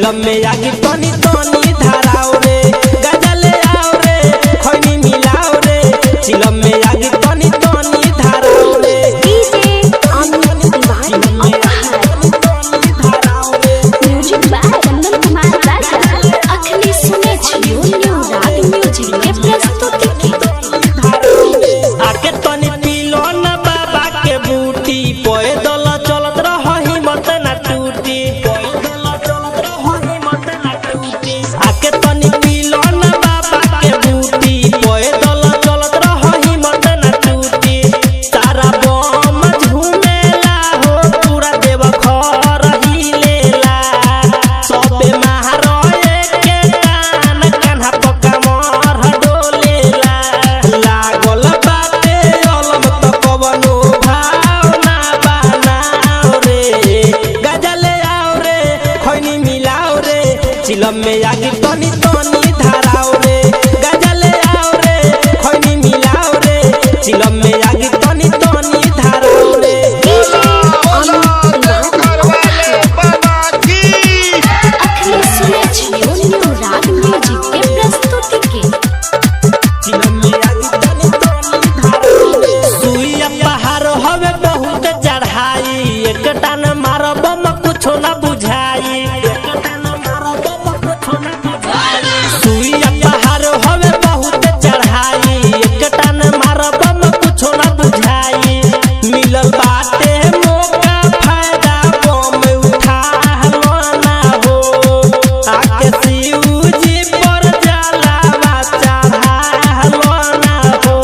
चिलम में आगी तनी तनी धाराओ रे गजले आओ रे खैनी मिलाओ रे चिलम में आगी तनी तनी धाराओ रे DJ Amit Tiwari music by Chandan Kumar राजा अखनी सुने छियो न्यू राग म्यूजिक के प्रस्तुति आके तनी पीलो न बाबा के बूटी पैदल चलत रह हिम्मत ना टूटी पैदल चलत रह हिम्मत ना टूटी आके तनी पीलो न बाबा के बूटी पैदल चलत रह हिम्मत ना टूटी तारा बम झूमेला हो पूरा देव घर हिलेला सबे महाराए के कान कान्हा पक्का मर डोलेला लागल बाटे अलम त कवनो भावना बनाओ रे गजले आओ रे खैनी मिलाओ रे चिलम में आगी तनी तनी धाराओ रे गजले आओ रे खैनी मिलाओ रे चिलम में आगी तनी तनी धाराओ रे डीजे अमित तिवारी अखनी सुने छियो न्यू राग म्यूजिक के प्रस्तुति के चिलम में आगी तनी तनी धाराओ रे सुइया पहाड़ हवे बहुत चढ़ाई एक टान मारब म कुछो ना बुझाई एक टान मारब म कुछो ना बुझाई सुइया पहाड़ हवे बहुत चढ़ाई एक टान मारब म कुछो ना बुझाई मिलल बाटे मौका फायदा बम उठा ना हो आके शिवजी पर जलावा चढ़ा ना हो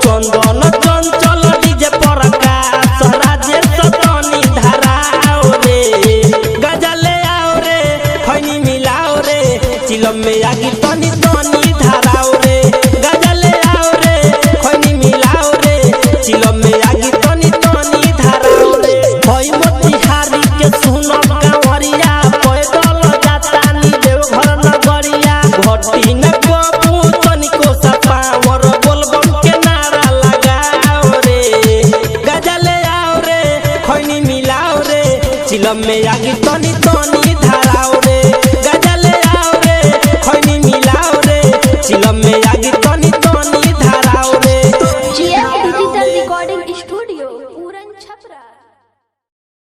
चंदन चंचल डीजे पर आकाश राजेश तनी धाराओ रे गजले आओ रे खैनी मिलाओ रे चिलम में आगी तनी तनी धाराओ रे गजले आओ रे खैनी मिलाओ रे चिलम में आगी तनी तनी धाराओ रे होई मोतिहारी के सुनो कांवरिया पैदल जातानी देवघर नगरिया घटी न कबू तनिको सा पावर बोलबम के नारा लगाओ रे गजले आओ रे खैनी मिलाओ रे चिलम में आगी तनी तनी धाराओ